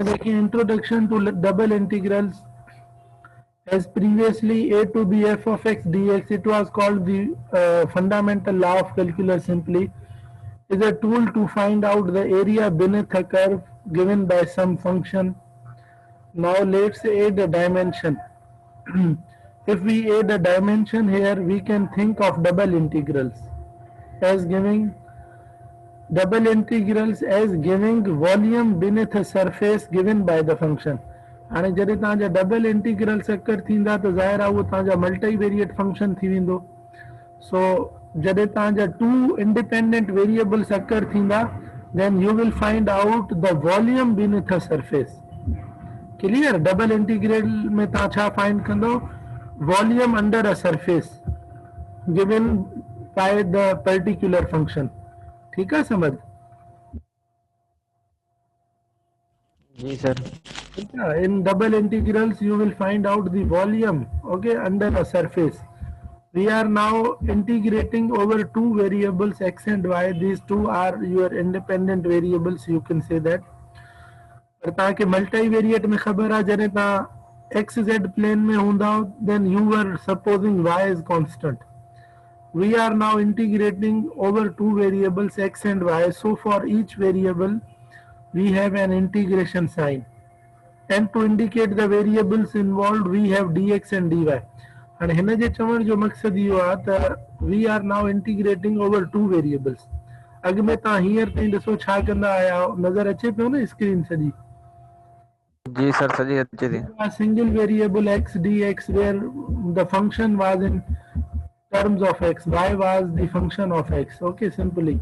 देखिए introduction to double integrals. As previously a to b f of x dx, it was called the fundamental law of calculus simply, is a tool to find out the area beneath a curve given by some function. Now let's add a dimension. If we add a dimension here, we can think of double integrals as giving volume beneath a surface given by the function. हाणे जॾहिं तव्हांजा double integral चकर थींदा त ज़ाहिर आहे उहो तव्हांजा मल्टीवेरिएट फंक्शन थी वेंदो. सो जॾहिं तव्हांजा टू इंडिपेंडेंट वेरिएबल चकर थींदा then you will find out the volume beneath a surface. Clear. Double integral में तव्हां छा फाइंड कंदो? Volume under a surface given by the particular function. ठीक है समझ? जी sir. In double integrals you will find out the volume, okay, under a surface. We are now integrating over two variables x and y. These two are your independent variables, you can say that. पर तव्हांखे multivariate में ख़बर आहे जॾहिं तव्हां x Z plane में हूंदा then you were supposing y is constant. We are now integrating over two variables x and y. So for each variable we have an integration sign. And to indicate the variables involved we have dx and dy. And हिन जे चवण जो मक़सदु इहो आहे त we are now integrating over two variables. अॻु में तव्हां हींअर ताईं ॾिसो छा कंदा आया आहियो, नज़र अचे पियो न स्क्रीन सॼी? जी सर सॼी अचे थी. A single variable x dx where the function was in terms of x, y was the function of x, okay, simply.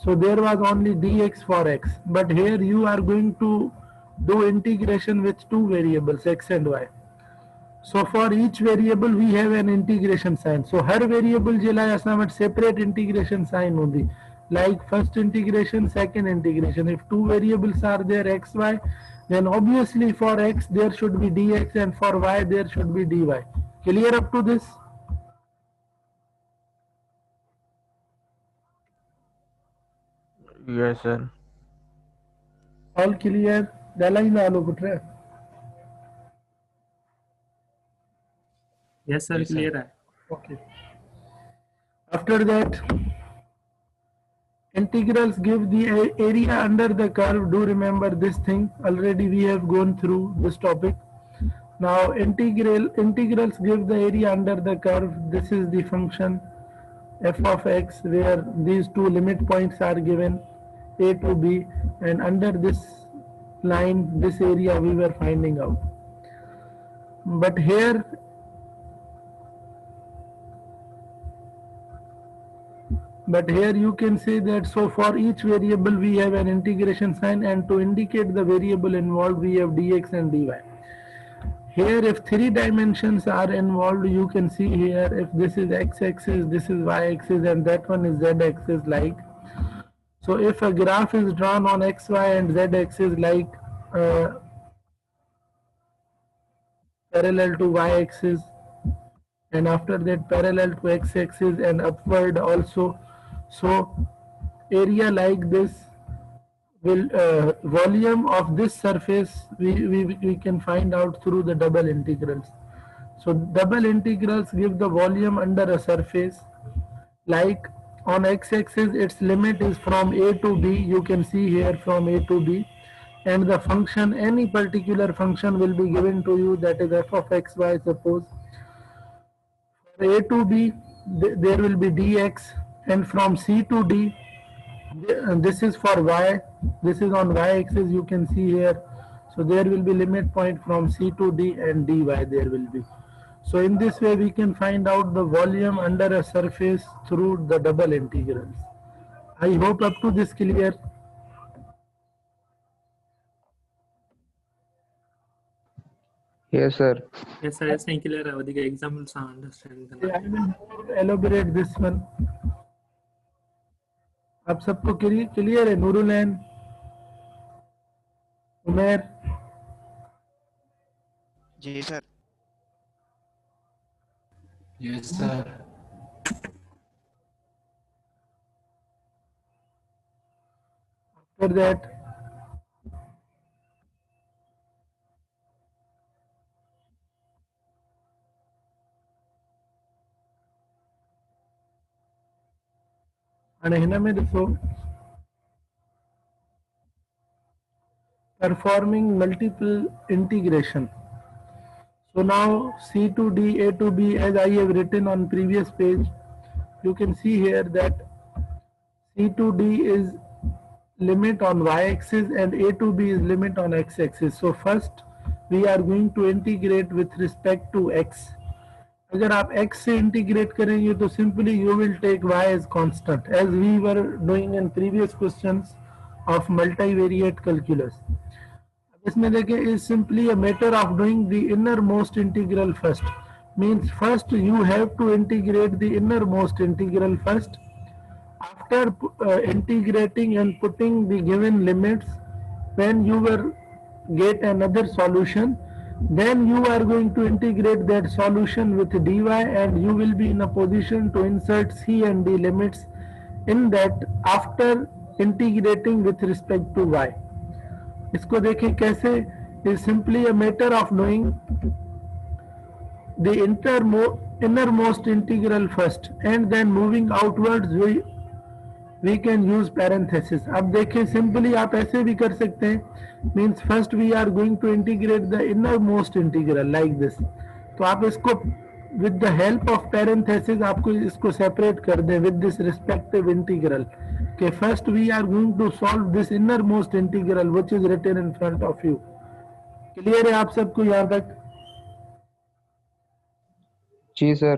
So there was only dx for x, but here you are going to do integration with two variables x and y. So for each variable we have an integration sign. So her variable जे लाइ असां वटि separate integration sign हूंदी. Like first integration, second integration. If two variables are there x, y, then obviously for x there should be dx and for y there should be dy. Clear up to this? Yes sir. All clear? ॻाल्हाईंदा hello put. Yes sir, clear है. Okay. After that, integrals give the area under the curve. Do remember this thing. Already we have gone through this topic. Now integrals give the area under the curve. This is the function f of x where these two limit points are given, a to b, and under this line this area we were finding out. But here you can say that so for each variable we have an integration sign, and to indicate the variable involved we have dx and dy. Here if three dimensions are involved, you can see here if this is x-axis, this is y-axis, and that one is z-axis, like. So if a graph is drawn on x, y and z-axis like parallel to y-axis, and after that parallel to x-axis and upward also, so area like this will volume of this surface we can find out through the double integrals. So double integrals give the volume under a surface. Like on x-axis its limit is from a to b, you can see here from a to b, and the function, any particular function will be given to you, that is f of x, y. Suppose for a to b there will be dx, and from c to d, this is for y, this is on y-axis, you can see here. So there will be limit point from c to d and dy there will be. So in this way we can find out the volume under a surface through the double integrals. I hope up to this clear. Yes sir. Yes sir, yes clear है. वधिक example सा understand करना. I will elaborate this one. आप सबको clear है? नूरुलैन, उमेर? जी sir. Yes sir. After that, અને हिन में ॾिसो performing multiple integration. So now C to D, A to B, as I have written on previous page, you can see here that C to D is limit on y-axis and A to B is limit on x-axis. So first we are going to integrate with respect to x. अगर आप x से integrate करेंगे तो simply you will take y as constant as we were doing in previous questions of multivariate calculus. इसमें देखें is simply a matter of doing the innermost integral first. Means first you have to integrate the innermost integral first. After integrating and putting the given limits, when you will get another solution, then you are going to integrate that solution with dy and you will be in a position to insert c and d limits in that after integrating with respect to y. इसको देखें कैसे, is simply a matter of knowing the innermost integral first and then moving outwards we can use parenthesis. अब देखें simply आप ऐसे भी कर सकते हैं, means first we are going to integrate the innermost integral like this. तो आप इसको with the help of parenthesis आपको इसको separate कर दें with this respective integral. Okay, first we are going to solve this innermost integral which is written in front of you. Clear है आप सबको यहाँ तक? जी sir.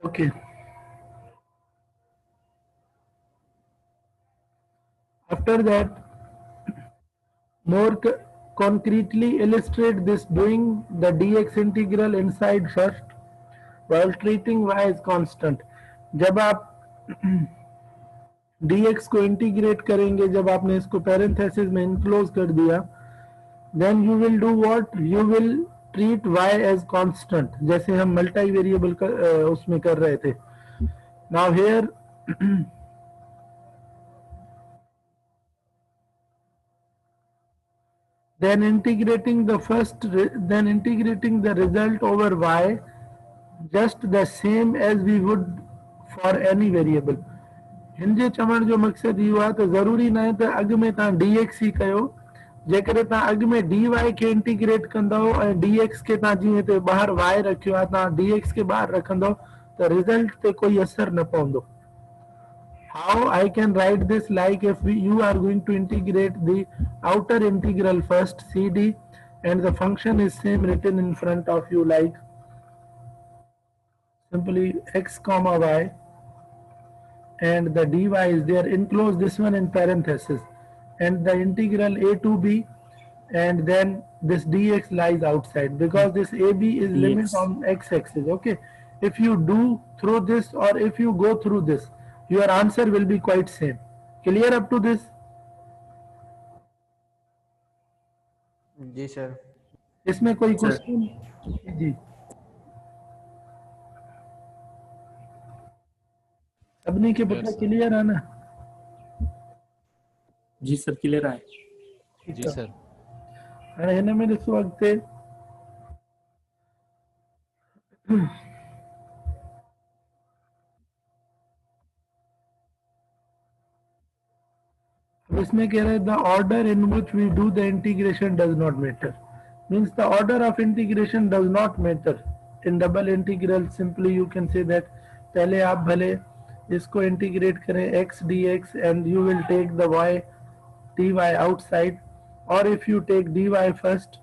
Okay. After that, more concretely illustrate this doing the dx integral inside first while treating y as constant. जब आप dx को integrate करेंगे, जब आपने इसको पैरेंथेसिस में इनक्लोज कर दिया, then you will do what? You will treat y as constant, जैसे हम मल्टी वेरिएबल उसमें कर रहे थे. Now here then integrating the result over y just the same as we would for any variable. हिनजे चवण जो मक़सद इहो आहे त ज़रूरी न आहे त अॻु में तव्हां dx ई कयो, जेकॾहिं तव्हां अॻु में dy खे इंटीग्रेट कंदव ऐं dx खे तव्हां जीअं हिते ॿाहिरि y रखियो आहे, तव्हां dx खे ॿाहिरि रखंदव त रिज़ल्ट ते कोई असर न पवंदो. How I can write this like if you are going to integrate the outer integral first CD and the function is same written in front of you like simply x comma y and the dy is there, enclose this one in parenthesis and the integral a to b and then this dx lies outside because this ab is limit on x-axis. Okay, if you do through this or if you go through this, your answer will be quite same. Clear up to this? जी sir. इसमें कोई question? जी सबने के पता clear है ना? जी sir clear है। जी sir. अरे हिन में ॾिसो अॻिते इसमें कह रहा है the order in which we do the integration does not matter. Means the order of integration does not matter. In double integral simply you can say that पहले आप भले इसको इंटीग्रेट करें x dx and you will take the y dy outside, or if you take dy first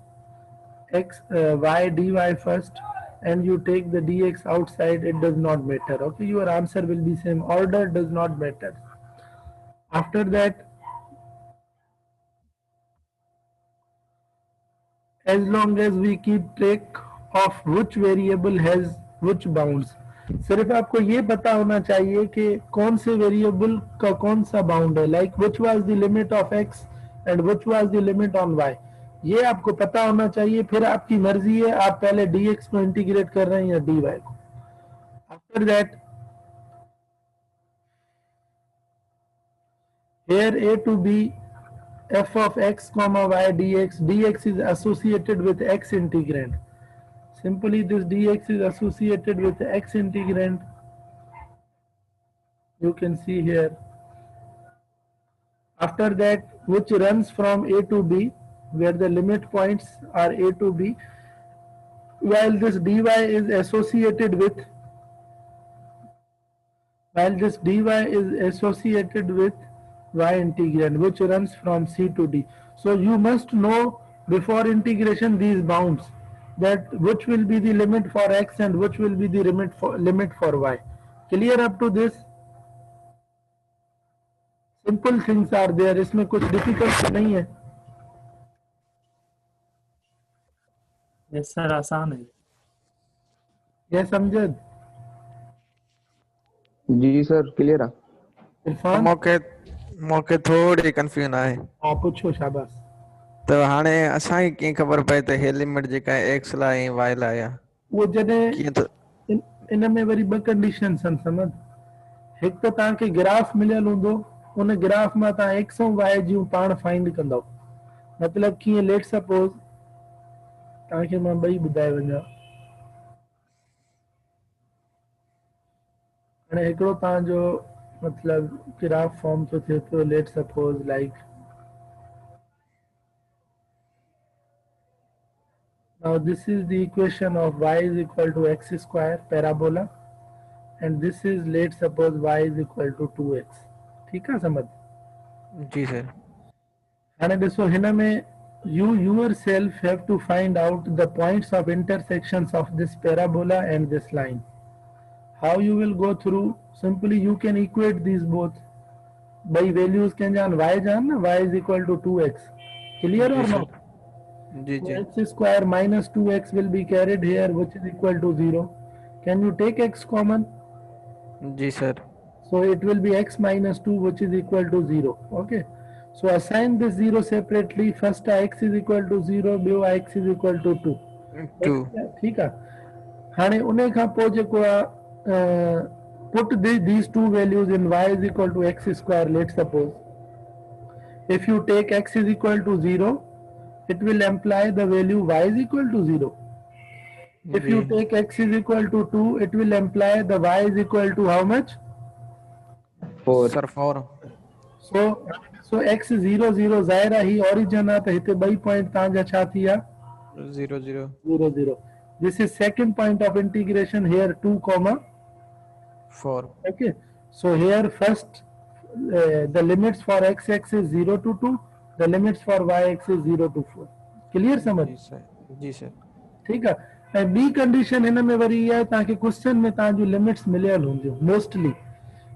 x y dy first and you take the dx outside, it does not matter. Okay, your answer will be same. Order does not matter. After that, as long as we keep track of which variable has which bounds, सिर्फ आपको ये पता होना चाहिए कि कौन से variable का कौन सा बाउंड है, like which was the limit of x and which was the limit on y, ये आपको पता होना चाहिए. फिर आपकी मर्जी है आप पहले dx को इंटीग्रेट कर रहे हैं या dy को. After that here a to b f of x comma y dx is associated with x integrand. Simply this dx is associated with x integrand You can see here. After that, which runs from A to B, where the limit points are A to B, while this dy is associated with y integrand, which runs from C to D. So you must know before integration these bounds, that which will be the limit for x and which will be the limit for y. Clear up to this? Simple things are there, इसमें कुछ difficult नहीं है. Yes sir आसान है. Yes, Amjad. जी sir clear आहे. इरफान. मूंखे थोड़ी confusion आहे. हाँ पुछो, शाबाश. त हाणे असांखे कीअं ख़बर पए त हे लिमिट जेका आहे x लाइ ऐं y लाइ आहे? वो जॾहिं कीअं त इन में वरी ॿ कंडीशन्स आहिनि सम्झ. हिकु त तव्हांखे ग्राफ मिलियल हूंदो, उन ग्राफ मां तव्हां एक्स ऐं वाई जूं पाण फाइंड कंदव. मतिलबु कीअं, लेट सपोज तव्हांखे मां ॿई ॿुधाए वञा. हाणे हिकिड़ो तव्हांजो मतिलबु ग्राफ फॉर्म थो थिए पियो, let suppose like now this is the equation of y is equal to x square parabola, and this is, let's suppose, y is equal to 2x. ठीक है समझ? जी सर. हाणे ॾिसो हिन में you yourself have to find out the points of intersections of this parabola and this line. How you will go through? Simply you can equate these both by values can जान y जान ना, y is equal to 2x. Clear or not? जी जी. X square minus 2x will be carried here, which is equal to 0. Can you take x common? जी sir. So it will be x minus 2, which is equal to 0. Okay. So assign this 0 separately. First x is equal to 0, ॿियो x is equal to 2. 2. ठीक आहे. हाणे उन खां पोइ जेको आहे, put these two values in y is equal to x square. Let's suppose if you take x is equal to 0, it will imply the value y is equal to 0. If you take x is equal to 2, it will imply the y is equal to how much? 4. Sir 4. So x 0 0 ज़ाहिर आहे, ही origin आहे, त हिते ॿई point तव्हांजा छा थी विया? 0 0 0 0. This is second point of integration here, 2 comma 4. okay. So here first the limits for x is 0 to 2, the limits for yx is 0 to 4. Clear समझ? जी सर. जी सर. ठीक आहे. ऐं ॿी कंडीशन हिन में वरी इहा आहे, तव्हांखे क्वेश्चन में तव्हांजूं लिमिट्स मिलियल हूंदियूं mostly.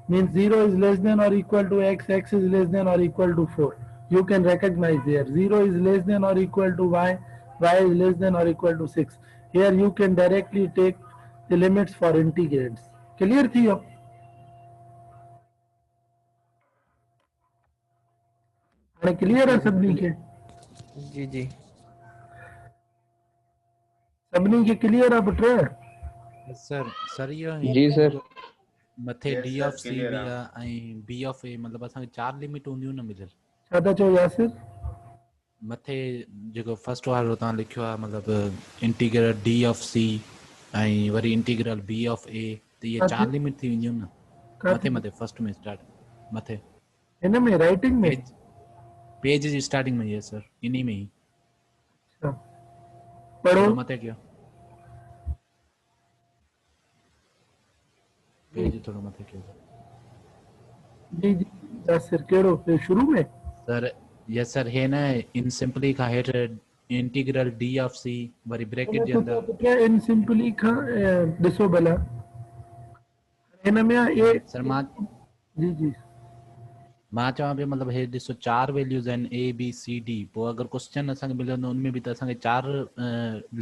Means 0 is less than or equal to x, x is less than or equal to 4. You can recognize there. 0 is less than or equal to y, y is less than or equal to 6. Here you can directly take the limits for integrands. Clear थी वियो? हाणे clear आहे सभिनी खे? जी जी. सभिनी खे clear आहे put? Sir इहो जी सर. मथे डी ऑफ सी बी आहे ऐं बी ऑफ ए, मतिलबु असांखे 4 लिमिट हूंदियूं न मिलियल. छा था चओ यासिर? मथे जेको फर्स्ट वारो तव्हां लिखियो आहे, मतिलबु इंटीग्रल डी ऑफ सी ऐं वरी इंटीग्रल बी ऑफ ए, त इहे 4 लिमिट थी वेंदियूं न मथे फर्स्ट में स्टार्ट मथे हिन में राइटिंग में पेज जी स्टार्टिंग में. यस सर, इन्ही में ही पढ़ो. मथे कयो पेज थोड़ा मथे कयो. जी जी यासिर कहिड़ो शुरू में? सर यस सर, हे न इन सिंपली खां हेठि इंटीग्रल डी ऑफ सी वरी ब्रैकेट जे अंदर इन सिंपली खां ॾिसो भला हिन में ए. सर मां जी चवां पियो, मतिलबु हे ॾिसो 4 वैल्यूज़ आहिनि ए बी सी डी. पोइ अगरि क्वेश्चन असांखे मिलंदो उनमें बि त असांखे 4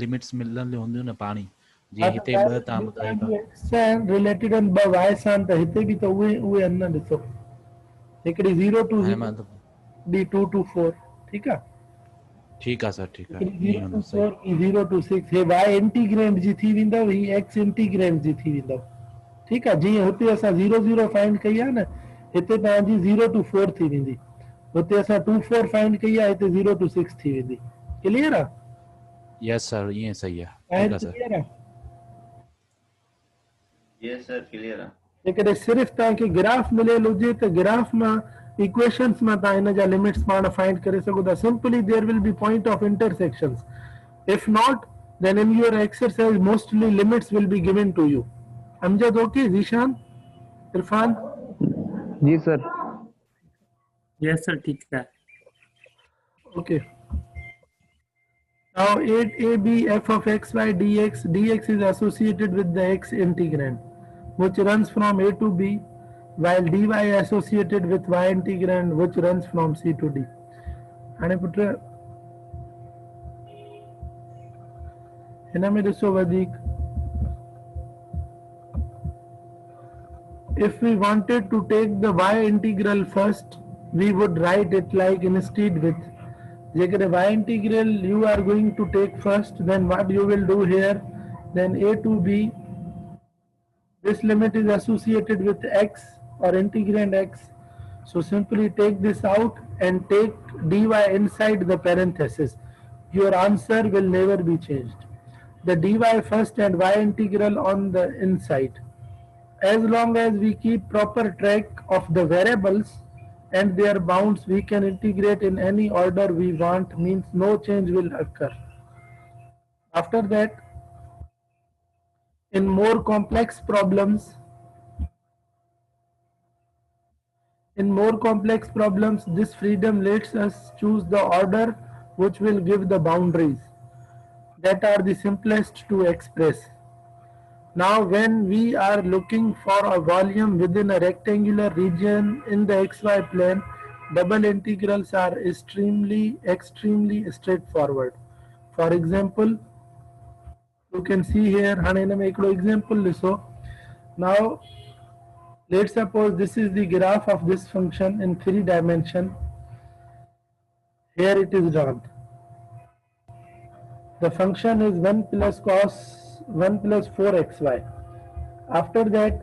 लिमिट्स मिलंदियूं हूंदियूं न पाणी, जीअं हिते 2 तव्हां ॿुधायो रिलेटेड आहिनि 2 वाई सां, त हिते बि त उहे आहिनि न. ॾिसो हिकिड़ी 0 टू 0 ॿी 2 टू 4. ठीकु आहे. ठीकु आहे सर, ठीकु आहे. 0 टू 4 0 टू 6. हे वाई इंटीग्रेंड जी थी वेंदव, ही एक्स इंटीग्रेंड जी थी वेंदव. ठीकु आहे. जीअं हुते असां 0 0 फाइंड कई आहे न, हिते तव्हांजी 0 टू 4 थी वेंदी. हुते असां 2 4 फाइंड कई आहे, हिते 0 टू 6 थी वेंदी. क्लियर आहे? यस सर, ईअं सही आहे. क्लियर आहे? यस सर क्लियर आहे. जेकॾहिं सिर्फ़ तव्हांखे ग्राफ मिलियल हुजे त ग्राफ मां इक्वेशन्स मां तव्हां इन जा लिमिट्स पाण फाइंड करे सघो था. Simply there will be point of intersections. If not, then in your exercise mostly limits will be given to you. Amjad, okay? Zishan? Irfan? Ji sir. Yes sir ठीक है. Okay. Now 8ab f of xy dx. dx is associated with the x integrand, which runs from a to b, while dy associated with y integrand, which runs from c to d. हाणे put हिन में ॾिसो वधीक. If we wanted to take the y integral first, we would write it like instead with. जेकॾहिं y integral you are going to take first, then what you will do here, then a to b, this limit is associated with x or integrand x. So simply take this out and take dy inside the parenthesis. Your answer will never be changed. The dy first and y integral on the inside. As long as we keep proper track of the variables and their bounds, we can integrate in any order we want, means no change will occur. After that, in more complex problems, this freedom lets us choose the order which will give the boundaries that are the simplest to express. Now when we are looking for a volume within a rectangular region in the xy plane, double integrals are extremely straightforward. For example, you can see here, हाणे हिन में हिकिड़ो example ॾिसो. Now let's suppose this is the graph of this function in 3 dimension. Here it is drawn. The function is 1 plus cos 1 plus 4xy. After that,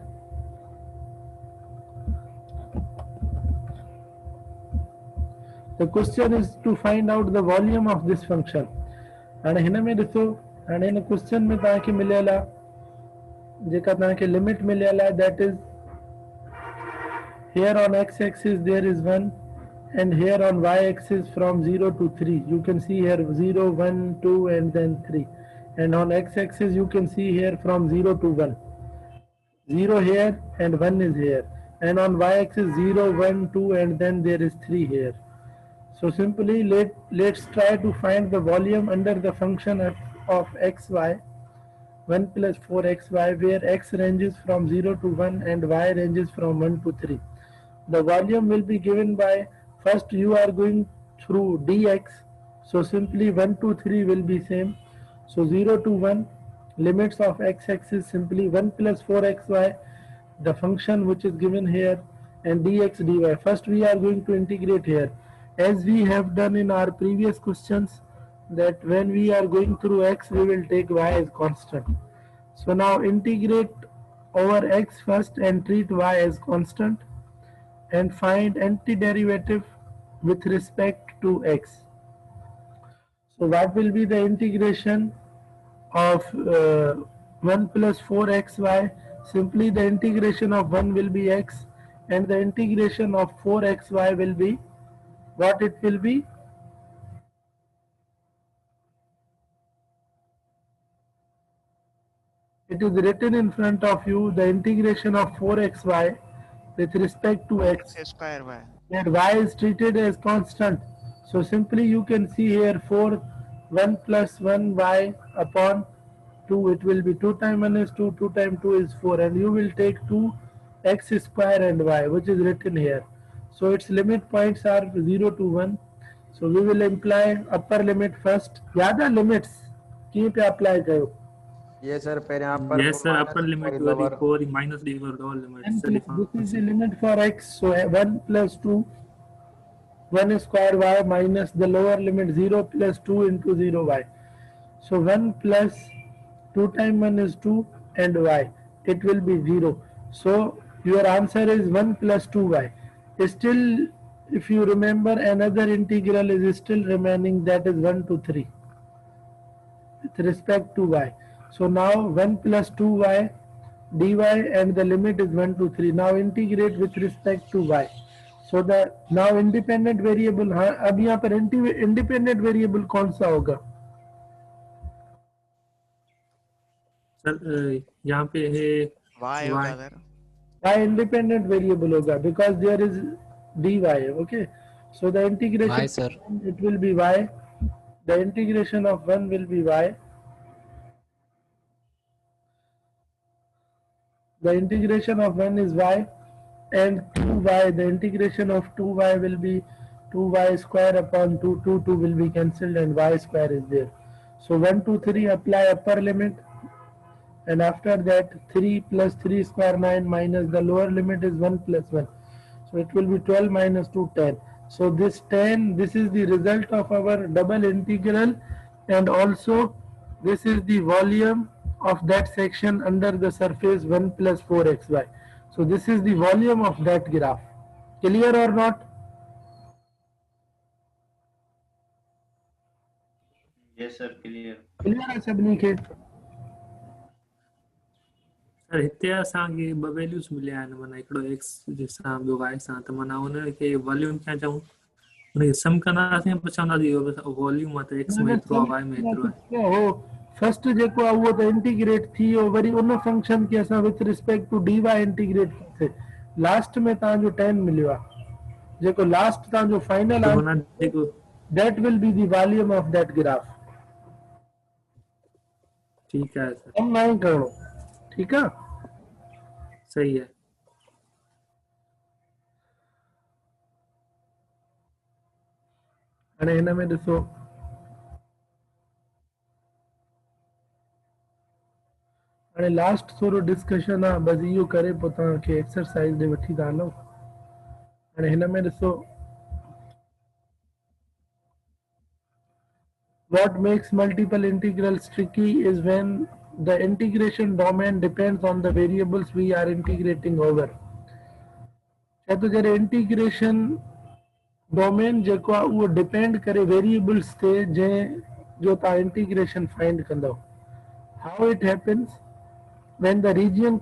the question is to find out the volume of this function. हाणे हिन में ॾिसो, हाणे हिन question में तव्हांखे मिलियल आहे जेका तव्हांखे लिमिट मिलियल आहे, that is here on x axis there is 1 and here on y axis from 0 to 3. You can see here 0, 1, 2 and then 3. And on x axis you can see here from 0 to 1. 0 here and 1 is here. And on y axis 0, 1, 2 and then there is 3 here. So simply let's try to find the volume under the function of xy 1 plus 4xy, where x ranges from 0 to 1 and y ranges from 1 to 3. The volume will be given by, first you are going through dx, so simply 1 to 3 will be same. So 0 to 1, limits of x-axis simply 1 plus 4xy, the function which is given here, and dx dy. First we are going to integrate here, as we have done in our previous questions, that when we are going through x, we will take y as constant. So now integrate over x first and treat y as constant, and find antiderivative with respect to x. So what will be the integration of 1 plus 4xy? Simply the integration of 1 will be x, and the integration of 4xy will be, what it will be? It is written in front of you, the integration of 4xy with respect to x, square y. where y is treated as constant. So simply you can see here 1 plus 1 y upon 2, it will be 2 times 1 is 2, 2 times 2 is 4, and you will take 2 x square and y, which is written here. So its limit points are 0 to 1. So we will imply upper limit first. ज़्यादा limits कहीं पे apply करो? ये sir पहले upper Yes sir, upper limit और will be lower 4 minus d over all limit. This is the limit for x. So 1 plus 2, 1 square y minus the lower limit 0 plus 2 into 0 y. So 1 plus 2 times 1 is 2 and y. It will be 0. So your answer is 1 plus 2y. Still, if you remember, another integral is still remaining, that is 1 to 3 with respect to y. So now 1 plus 2y dy and the limit is 1 to 3. Now integrate with respect to y. So the now independent variable, हाँ अब यहाँ पर independent variable कौन सा होगा? Sir यहाँ पे है y y. होगा सर। y independent variable होगा because there is dy. Okay, so the integration Why, sir? it will be y. The integration of 1 will be y. The integration of 1 is y, and 2y, the integration of 2y will be 2y square upon 2, 2 will be cancelled and y square is there. So 1, 2, 3 apply upper limit, and after that 3 plus 3 square 9 minus the lower limit is 1 plus 1. So it will be 12 minus 2, 10. So this 10, this is the result of our double integral, and also this is the volume of that section under the surface 1 plus 4xy. So this is the volume of that graph. Clear or not? Yes sir, clear. Clear है सबनी के? Sir हिते असांखे ॿ values मिलिया आहिनि, माना हिकिड़ो x जे सां ॿियो y सां, त माना उनखे वॉल्यूम क्या चऊं, उनखे सम कंदासीं पोइ चवंदासीं वॉल्यूम आहे त x में एतिरो आहे y में एतिरो आहे। हो फर्स्ट जेको आहे उहो त इंटीग्रेट थी वियो, वरी उन फंक्शन खे असां with respect to dy integrate कयोसीं, लास्ट में तव्हांजो 10 मिलियो आहे, जेको लास्ट तव्हांजो फाइनल तो आहे माना जेको that will be the volume of that graph. ठीकु आहे सर, कम नहीं करो, ठीक है? सही है। हाणे हिन में ॾिसो, हाणे लास्ट थोरो डिस्कशन आहे, बस इहो करे पोइ तव्हांखे एक्सरसाइज ॾे वठी था हलूं। हाणे हिन में ॾिसो, what makes multiple integrals tricky is when the integration domain depends on the variables we are integrating over. तो जॾहिं इंटीग्रेशन डोमेन जेको आहे उहो डिपेंड करे वेरिएबल्स ते जंहिं जो तव्हां इंटीग्रेशन फाइंड कंदव। How it happens? When the region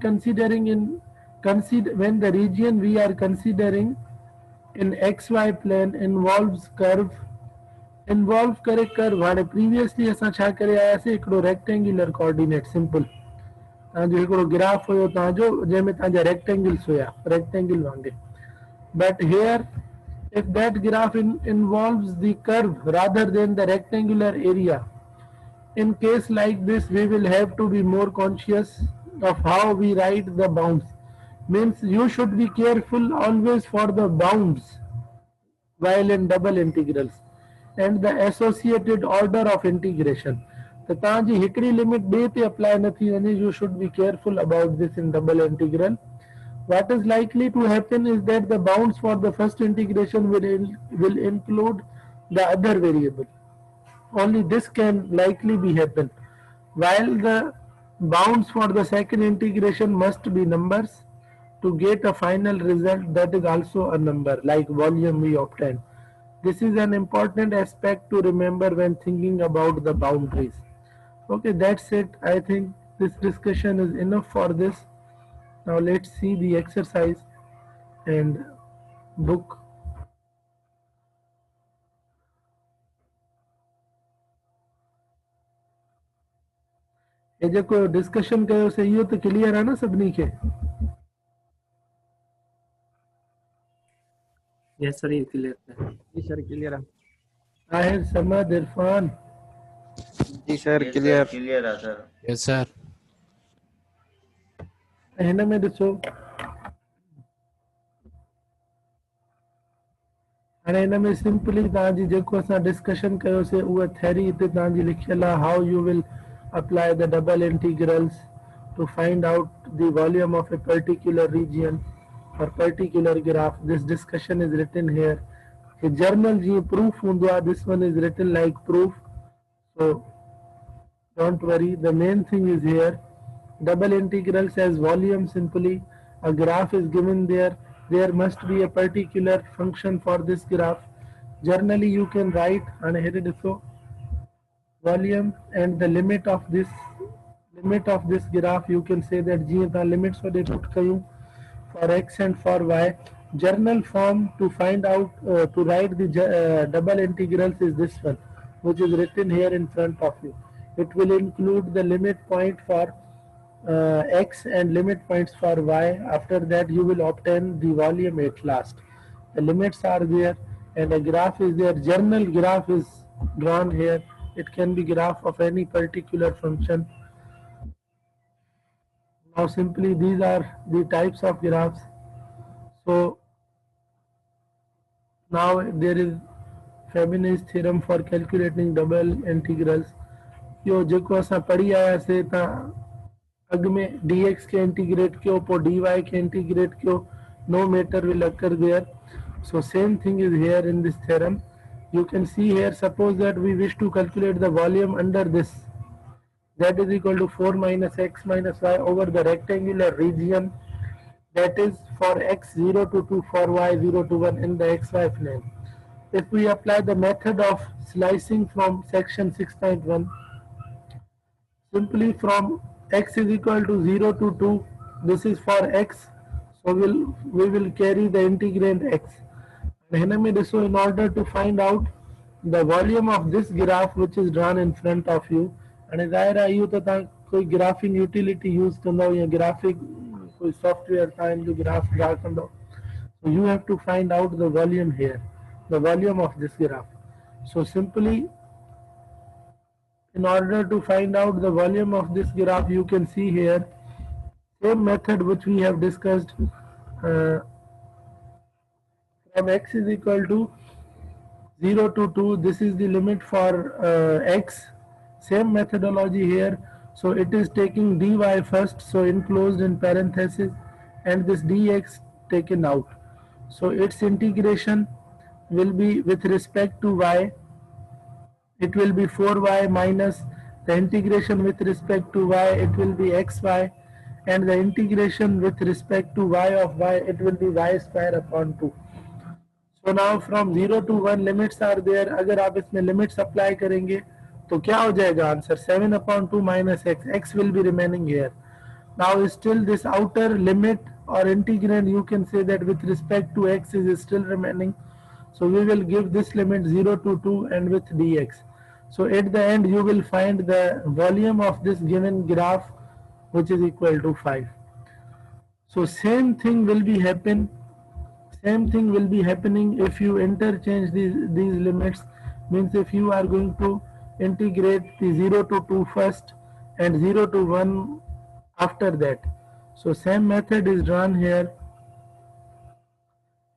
when the region we are considering in xy plane involves curve, involve करे कर्व। हाणे प्रीवियसली असां छा करे आयासीं, हिकिड़ो रेक्टेंगुलर कोऑर्डिनेट सिंपल, तव्हांजो हिकिड़ो ग्राफ हुयो तव्हांजो जंहिंमें तव्हांजा रेक्टेंगल्स हुया, रेक्टेंगल वांगुरु, but here if that graph involves the curve rather than the rectangular area, in case like this we will have to be more conscious of how we write the bounds. Means you should be careful always for the bounds while in double integrals and the associated order of integration. The तव्हांजी हिकिड़ी limit ॿिए ते apply न थी वञे, you should be careful about this in double integral. What is likely to happen is that the bounds for the first integration will include the other variable. Only this can likely be happen, while the bounds for the second integration must be numbers to get a final result that is also a number, like volume we obtained. This is an important aspect to remember when thinking about the boundaries. Okay, that's it. I think this discussion is enough for this. Now let's see the exercise and book. ये जेको discussion कयोसीं इहो त clear आहे न सभिनी खे? Yes sir, ये क्लियर है। जी सर क्लियर है। ताहिर, समद, इरफान? जी sir Yes, clear. sir, clear है sir. Yes sir. हिन में ॾिसो, हाणे हिन में सिंपली तव्हांजी जेको असां डिस्कशन कयोसीं उहा थ्योरी हिते तव्हांजी लिखियल आहे, how you will apply the double integrals to find out the volume of a particular region or particular graph. This discussion is written here. A journal जी proof हूंदो आहे, this one is written like proof, so don't worry. The main thing is here, double integrals as volume. Simply a graph is given there must be a particular function for this graph. Generally you can write, and here it is, so volume and the limit of this limit of this graph, you can say that g the limits for the put kayu for x and for y. Journal form to find out to write the double integrals is this one, which is written here in front of you. It will include the limit point for x and limit points for y. After that you will obtain the volume at last. The limits are there and a graph is there. Journal graph is drawn here. It can be graph of any particular function. Now simply these are the types of graphs. So now there is Fabini's theorem for calculating double integrals. यो जेको असां पढ़ी आयासीं त अॻ में dx के integrate कयो पोइ dy के इंटीग्रेट कयो. No matter will occur there. So same thing is here in this theorem. You can see here, suppose that we wish to calculate the volume under this, that is equal to 4 minus x minus y over the rectangular region, that is for x 0 to 2, for y 0 to 1 in the xy plane. If we apply the method of slicing from section 6.1, simply from x is equal to 0 to 2, this is for x, so we will carry the integrand x. So in order to find out the volume of this graph which is drawn in front of you, and ज़ाहिर you तो कोई graphing utility use कंदो या graphic कोई software time जो graph draw कंदो, so you have to find out the volume here, the volume of this graph. So simply, in order to find out the volume of this graph, you can see here same method which we have discussed. From x is equal to 0 to 2, this is the limit for x. Same methodology here. So it is taking dy first, so enclosed in parenthesis, and this dx taken out. So its integration will be with respect to y. It will be 4y minus the integration with respect to y, it will be xy, and the integration with respect to y of y, it will be y square upon 2. So now from 0 to 1 limits are there. अगर आप इसमें limits apply करेंगे तो क्या हो जाएगा answer? 7 upon 2 minus x. X will be remaining here. Now still this outer limit or integrand, you can say that with respect to x is still remaining. So we will give this limit 0 to 2 and with dx. So at the end you will find the volume of this given graph, which is equal to 5. So same thing will be happening if you interchange these limits. Means if you are going to integrate the 0 to 2 first and 0 to 1 after that. So same method is drawn here.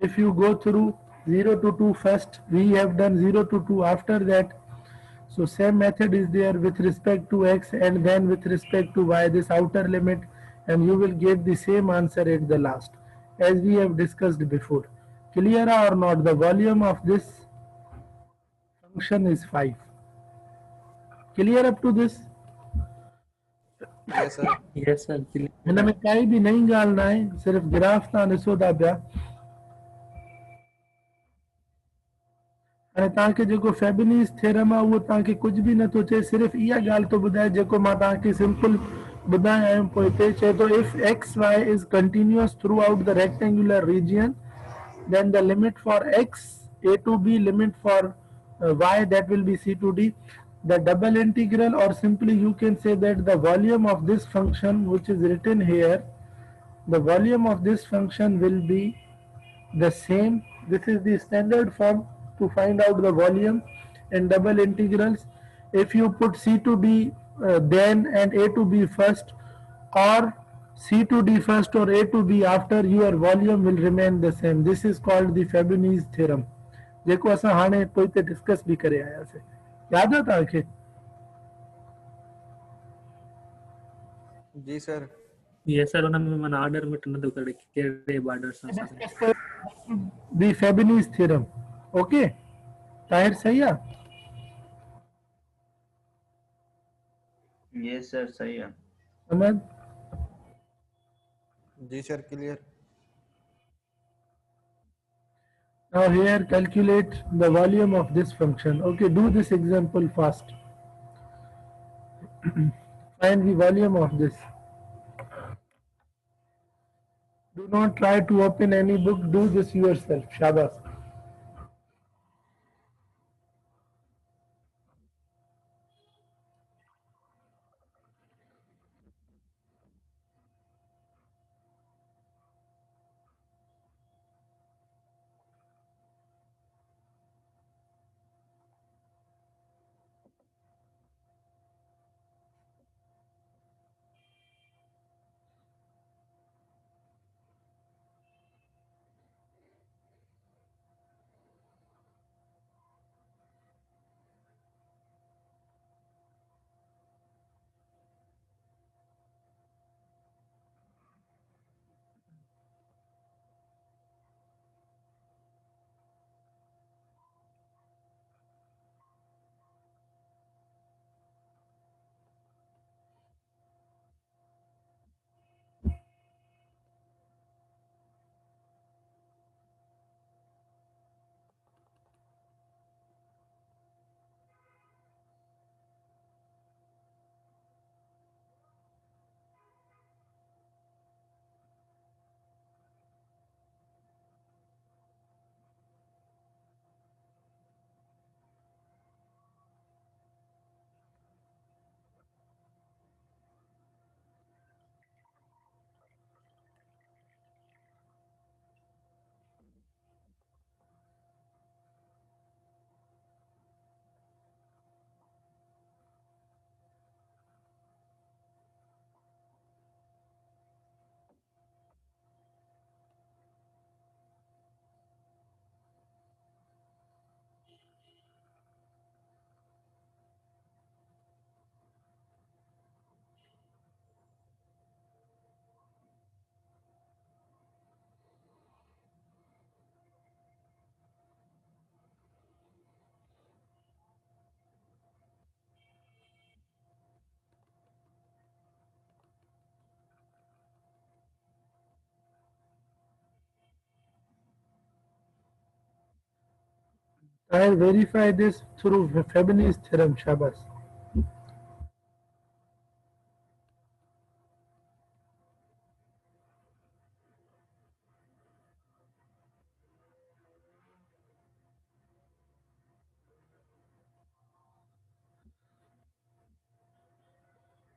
If you go through 0 to 2 first, we have done 0 to 2 after that. So same method is there with respect to x and then with respect to y, this outer limit, and you will get the same answer at the last as we have discussed before. Clear or not? The volume of this function is 5. Clear up to this? Yes, sir. Yes, sir. इनमें काई भी नहीं ॻाल्हि नाहे, सिर्फ़ graph तव्हां ॾिसो था पिया. हाणे तव्हांखे जेको फेबिनीस थ्योरम आहे उहो तव्हांखे कुझु बि नथो चए, सिर्फ़ु इहा ॻाल्हि थो ॿुधाए जेको मां तव्हांखे सिंपल ॿुधायो आहियां. पोइ हिते चए थो if xy is continuous throughout the rectangular region, then the limit for x a to b, limit for y, that will be c to d. The double integral, or simply you can say that the volume of this function which is written here, the volume of this function will be the same. This is the standard form to find out the volume in double integrals. If you put c to d then and a to b first, or c to d first or a to b after, your volume will remain the same. This is called the Fabini's theorem, जेको असां हाणे पोइ ते discuss भी करे आयासीं. याद है तव्हांखे? जी सर. Yes, sir. उनमें मन ऑर्डर में न तो करे कहिड़े बॉर्डर सां the Fabini's theorem. Okay, Tahir सही है? Yes sir, सही है. समझ? जी sir, clear. Now here calculate the volume of this function. Okay, do this example fast. Find the volume of this. Do not try to open any book. Do this yourself. Shabas. I'll verify this through Fabini's theorem. Shabas.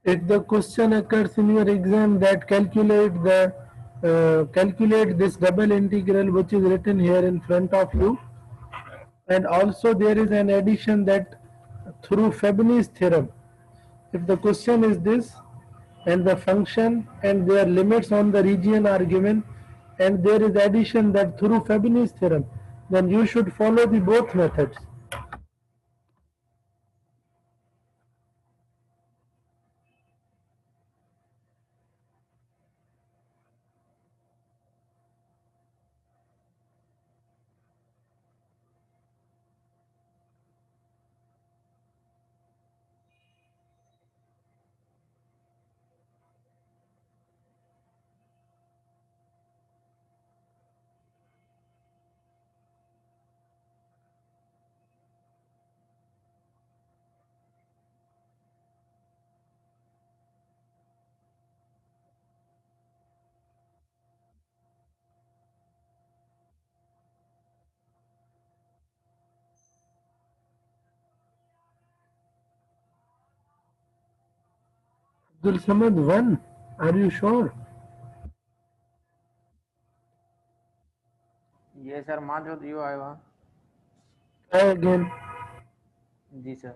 If the question occurs in your exam that calculate this double integral which is written here in front of you, and also there is an addition that through Fabini's theorem. If the question is this, and the function and their limits on the region are given, and there is addition that through Fabini's theorem, then you should follow the both methods. Abdul Samad 1, are you sure? ये sir मां जो दियो आयो आहे Try again. जी sir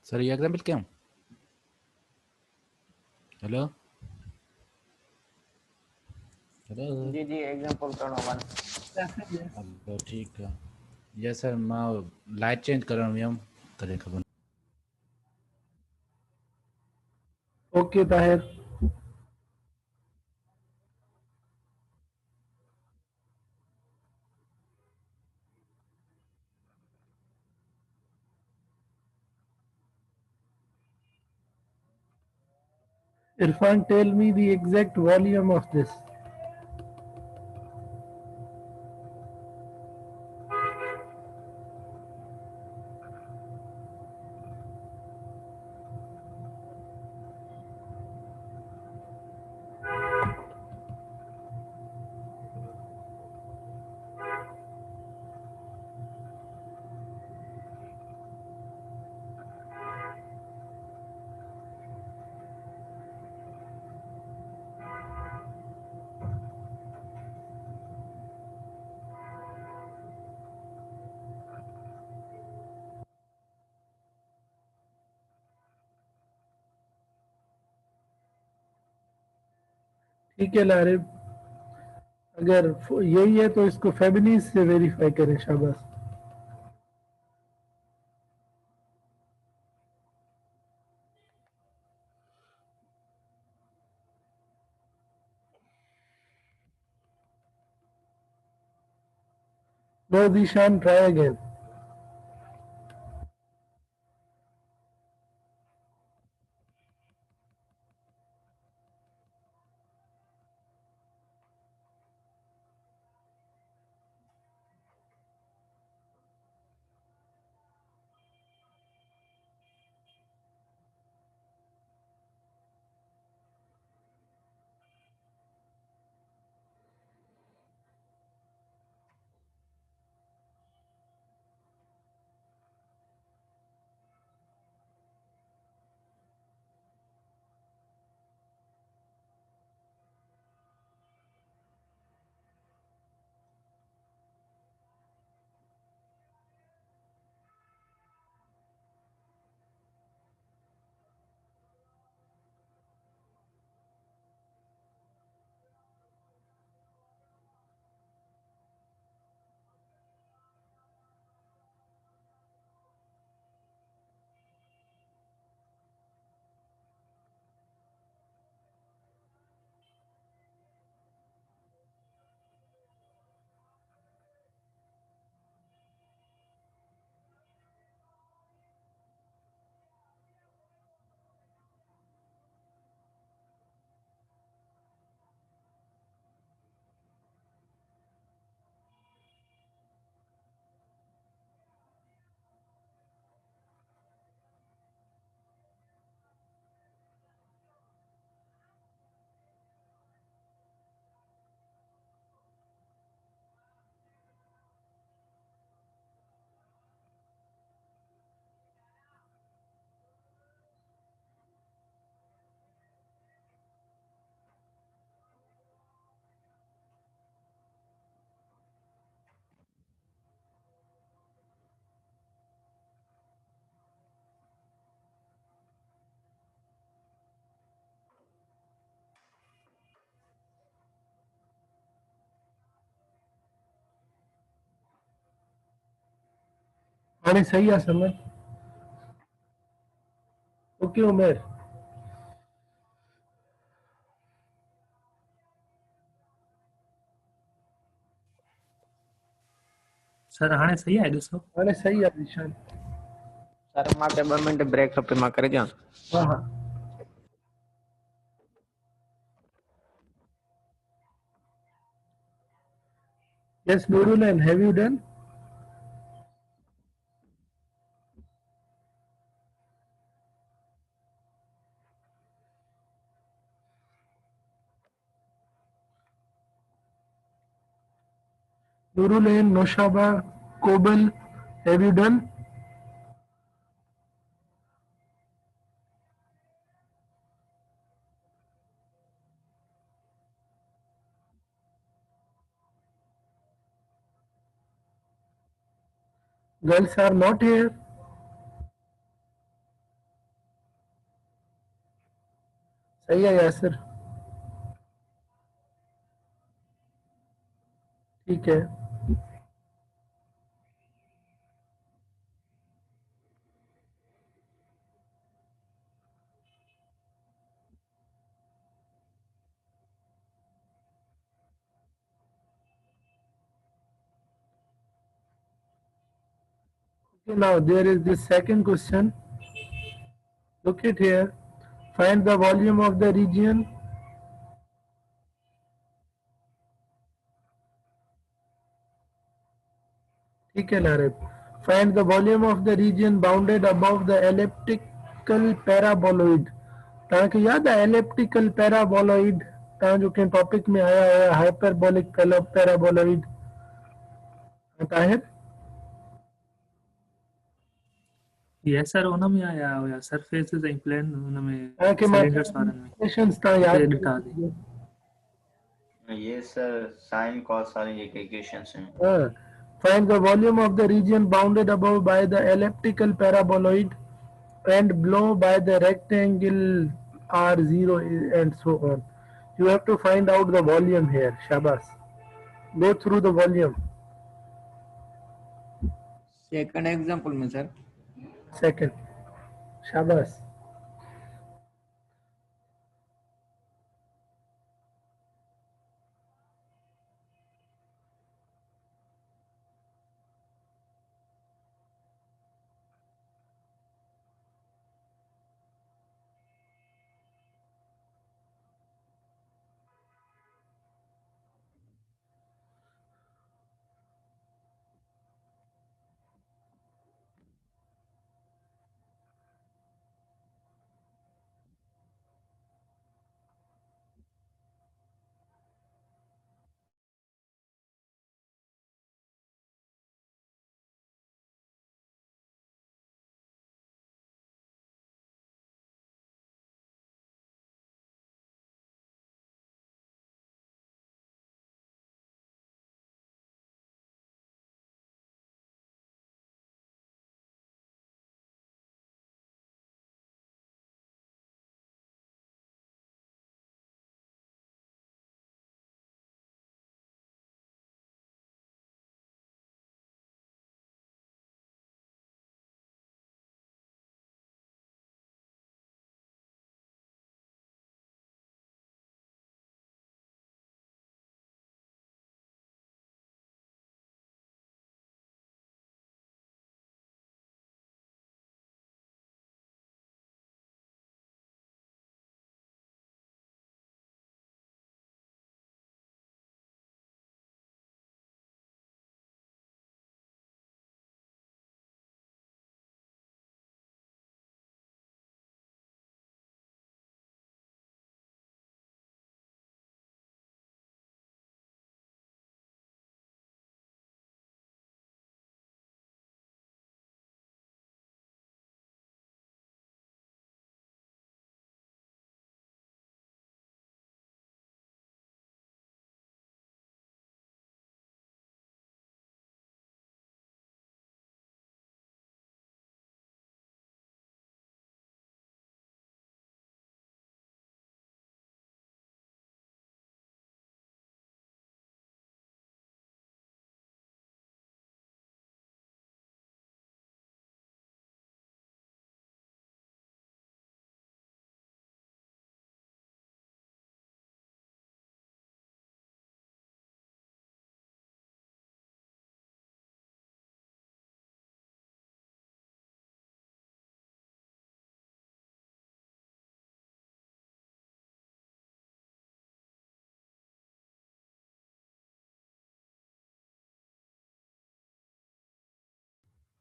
sir ये example क्या? Hello hello जी जी example करणो one. Hello ठीक है। यस सर मां लाइट चेंज करण वियमि तॾहिं ख़बर। Okay Tahir. Irfan, tell me the exact volume of this. ठीक है लारिब, अगर यही है तो इसको फेमिनीज से वेरीफाई करें। शाबाश। No, Zishan, try again. हाणे सही है समझ। ओके उमेर। सर हाणे सही आहे ॾिसो। हाणे सही है ज़ीशान। सर मांखे 2 मिनट ब्रेक खपे, मां करे ॾियां? हाँ हाँ। Yes, Nurulan, have you done? Nurulan, Noshaba, Kobal, have you done? Girls are not here. सही है यासिर, ठीक है। Okay, now there is this second question. Look it here. Find the volume of the region. ठीक है नारिब. Find the volume of the region bounded above the elliptical paraboloid. तव्हांखे याद है elliptical paraboloid? तव्हांजो कंहिं टॉपिक में आया हुया hyperbolic paraboloid. Tahir yes sir उन में आया हुया सरफेसिस ऐं प्लेन उन में तव्हांखे मां सिलेंडर्स वारनि में equations तव्हां यादि उते ॾिठा थी। ये सर साइन कॉस वाली जेके इक्वेशंस हैं। Find the volume of the region bounded above by the elliptical paraboloid and below by the rectangle R0 and so on. You have to find out the volume here. Shabas. Go through the volume. Second example में sir Second. Shabas.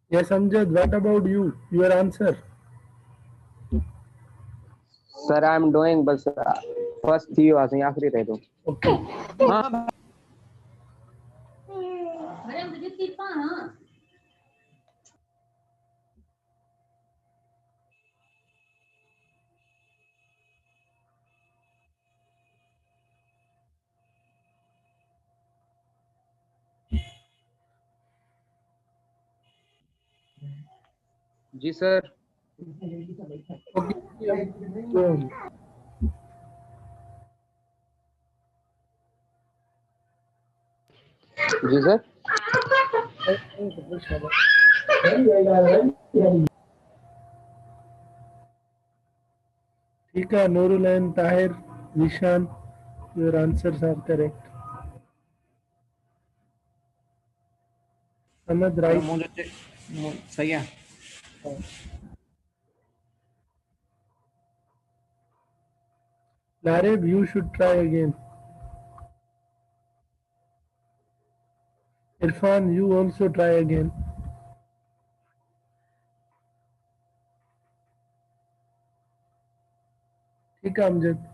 Yes, Amjad, what about you? Your answer? Sir I am doing बस first थी वासी आखिरी रह दो। Okay. हाँ जी sir. Okay. जी सर। ठीक है, Nurul and Tahir, Nishan, your answers are correct. Ahmed, sir right? मुझे सही है. Larib, you should try again. Irfan, you also try again. ठीक है Amjad.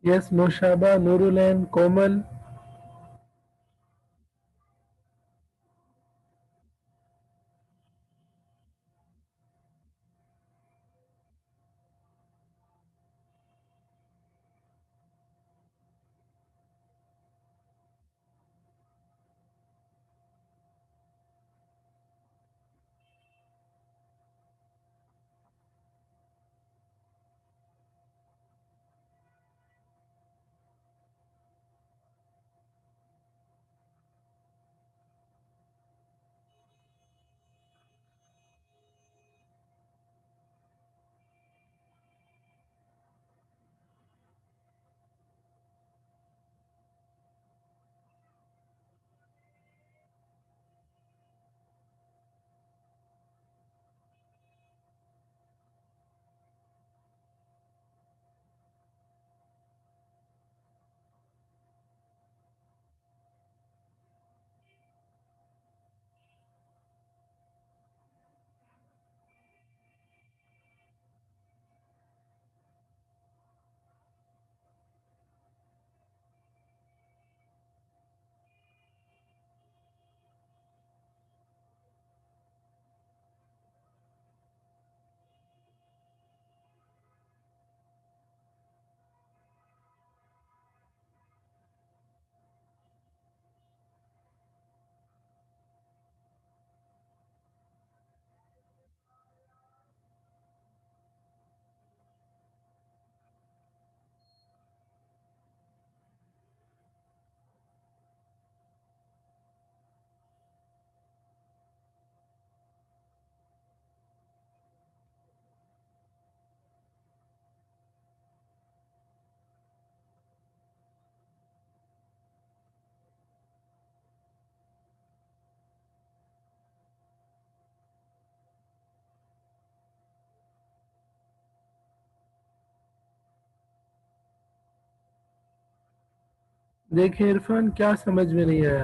Yes, Noshaba, Nurulan, Komal. देखिए इरफान, क्या समझ में नहीं आया.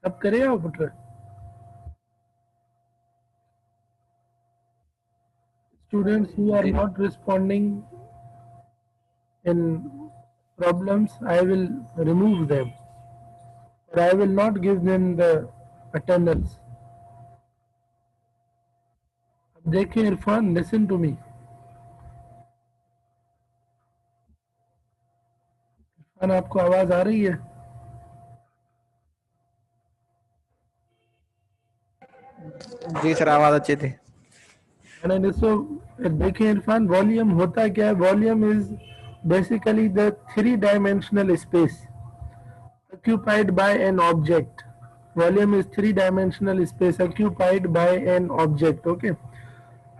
अब करे आप पुत्र. Students who are ji not responding in problems, I will remove them. Or I will not give them the attendance. अब देखिए Irfan, listen to me. Irfan, आपको आवाज आ रही है? जी सर, आवाज अच्छी थी. And इसको देखिए इरफान, वॉल्यूम होता क्या है? Volume is basically the three dimensional space occupied by an object. Volume is three dimensional space occupied by an object. Okay.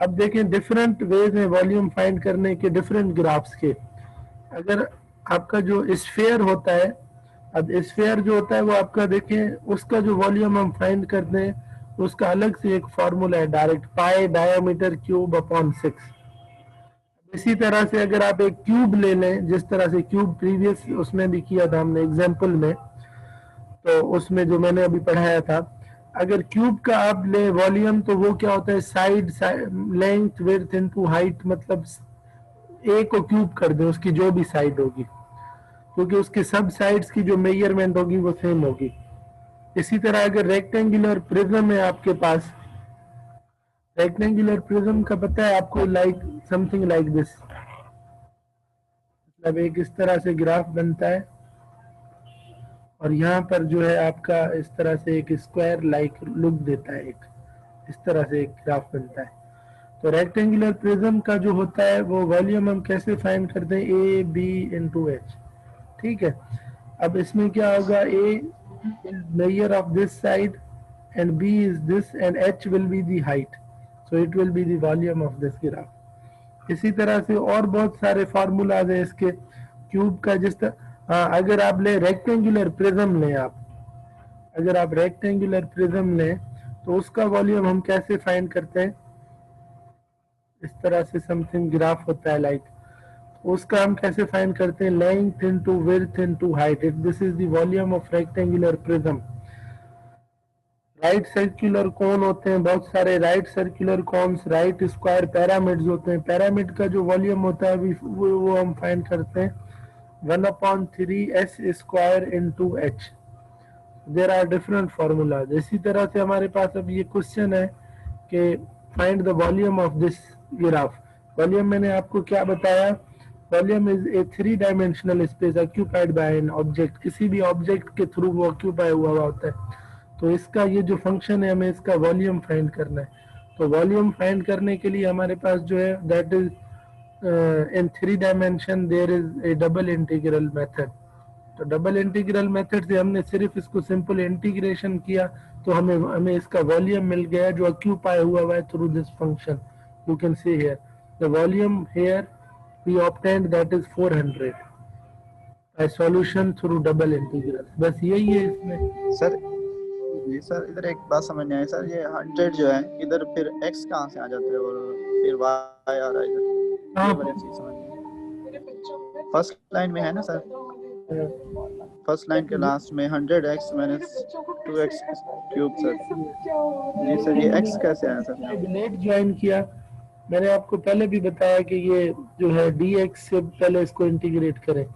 अब देखें डिफरेंट वेज में वॉल्यूम फाइंड करने के डिफरेंट ग्राफ्स के. अगर आपका जो स्फेयर होता है, अब स्फेयर जो होता है वो आपका देखें, उसका जो वॉल्यूम हम फाइंड करते हैं उसका अलग से एक फॉर्मूला है, डायरेक्ट पाई डायमीटर क्यूब अपॉन 6. इसी तरह से अगर आप एक क्यूब ले लें, जिस तरह से क्यूब प्रीवियस उसमें भी किया था हमने एग्जाम्पल में, तो उसमें जो मैंने अभी पढ़ाया था, अगर क्यूब का आप ले वॉल्यूम, तो वो क्या होता है, side length width into height, मतलब ए को क्यूब कर दें उसकी जो भी साइड होगी, क्योंकि उसके सब साइड्स की जो मेजरमेंट होगी वो सेम होगी. इसी तरह अगर रेक्टेंगुलर प्रिज्म है आपके पास, रेक्टेंगुलर प्रिज्म का पता है आपको, लाइक समथिंग लाइक दिस, मतलब एक इस तरह से ग्राफ बनता है और यहाँ पर जो है आपका इस तरह से एक स्क्वायर लाइक लुक देता है, एक इस तरह से एक ग्राफ बनता है। तो रेक्टेंगुलर प्रिज्म का जो होता है वो वॉल्यूम हम कैसे फाइंड करते हैं, ए बी इंटू एच, ठीक है। अब इसमें क्या होगा, A is major of this side and b is this and h will be the height, so it will be the volume of this graph। इसी तरह से और बहुत सारे फार्मूलाज हैं इसके, क्यूब का जिस तरह, हाँ अगर आप ले रेक्टेंगुलर प्रिज्म लें आप, अगर आप रेक्टेंगुलर प्रिज्म लें तो उसका वॉल्यूम हम कैसे फाइंड करते हैं, इस तरह से समथिंग ग्राफ होता है लाइक, उसका हम कैसे फाइंड करते हैं, length into width into height, this is the volume of rectangular prism. Right circular cone होते हैं बहुत सारे, right circular cons, right square pyramids होते हैं, पिरामिड का जो वॉल्यूम होता है वो हम फाइंड करते हैं 1/3 S square into H. There are different formulas. इसी तरह से हमारे पास अब ये क्वेश्चन है कि find the volume of this graph. Volume मैंने आपको क्या बताया, volume is a 3 dimensional space occupied by an object, किसी भी ऑब्जेक्ट के थ्रू वो ऑक्यूपाई हुआ होता है। तो इसका ये जो फंक्शन है हमें इसका वॉल्यूम फाइंड करना है। तो वॉल्यूम फाइंड करने के लिए हमारे पास जो है that is in 3 dimension there is a double integral method. तो डबल इंटीग्रल मेथड से हमने सिर्फ इसको सिंपल इंटीग्रेशन किया तो हमें इसका वॉल्यूम मिल गया जो ऑक्यूपाई हुआ है through this function. You can see here the volume here we obtained that is 400 by solution through double integral. बस यही है इसमें सर। जी सर, इधर एक बात समझ नहीं आई सर, ये 100 जो है इधर फिर x कहाँ से आ जाते हैं और फिर y आ रहा है इधर, ये वाली चीज समझ नहीं। फर्स्ट लाइन में है ना सर, फर्स्ट लाइन के लास्ट में 100x minus 2x cube sir. जी सर, ये x कैसे आया सर? लेट ज्वाइन किया, मैंने आपको पहले भी बताया कि ये जो है dx से पहले इसको इंटीग्रेट करें।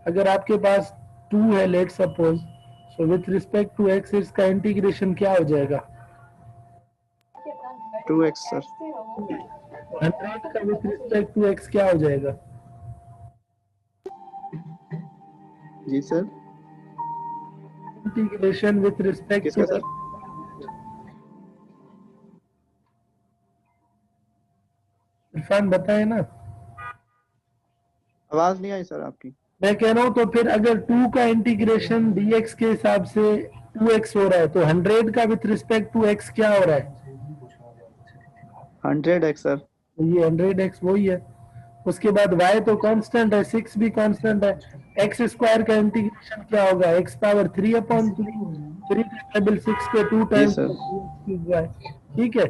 अगर आपके पास 2 है let suppose, so with respect to x इसका इंटीग्रेशन क्या हो जाएगा, 2x सर। 100 का with respect to x क्या हो जाएगा, जी सर। इंटीग्रेशन with respect किसका to सर? इरफान बताए ना, आवाज नहीं आई सर आपकी। मैं कह रहा हूँ तो फिर अगर 2 का इंटीग्रेशन dx के हिसाब से 2x हो रहा है तो 100 का विथ रिस्पेक्ट टू x क्या हो रहा है, 100x सर। ये 100x वही है। उसके बाद y तो कांस्टेंट है, 6 भी कांस्टेंट है, x स्क्वायर का इंटीग्रेशन क्या होगा, x पावर 3/3, 3 टेबल 6 के 2 टाइम्स, ठीक है।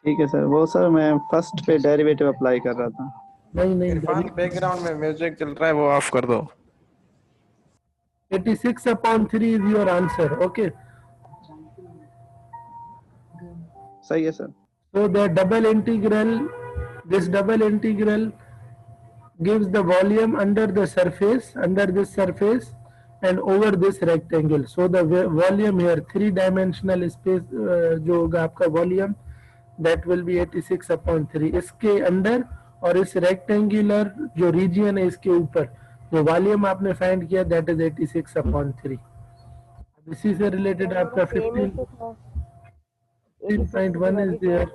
ठीक है सर, वो सर मैं फर्स्ट पे डेरिवेटिव अप्लाई कर रहा था। नहीं इरफान बैकग्राउंड में म्यूजिक चल रहा है वो ऑफ कर दो। 86/3 इज योर आंसर, ओके। सही है sir. So the double integral, this double integral gives the volume under the surface, under this surface and over this rectangle. So the volume here 3-dimensional space जो होगा आपका volume that will be 86/3। इसके अंदर और इस rectangular जो region है इसके ऊपर जो volume आपने find किया that is 86/3। इसी से related आपका 15.1 is there।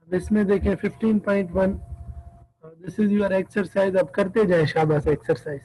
अब इसमें देखें 15.1, दिस इज योर एक्सरसाइज। अब करते जाए शाबाश एक्सरसाइज।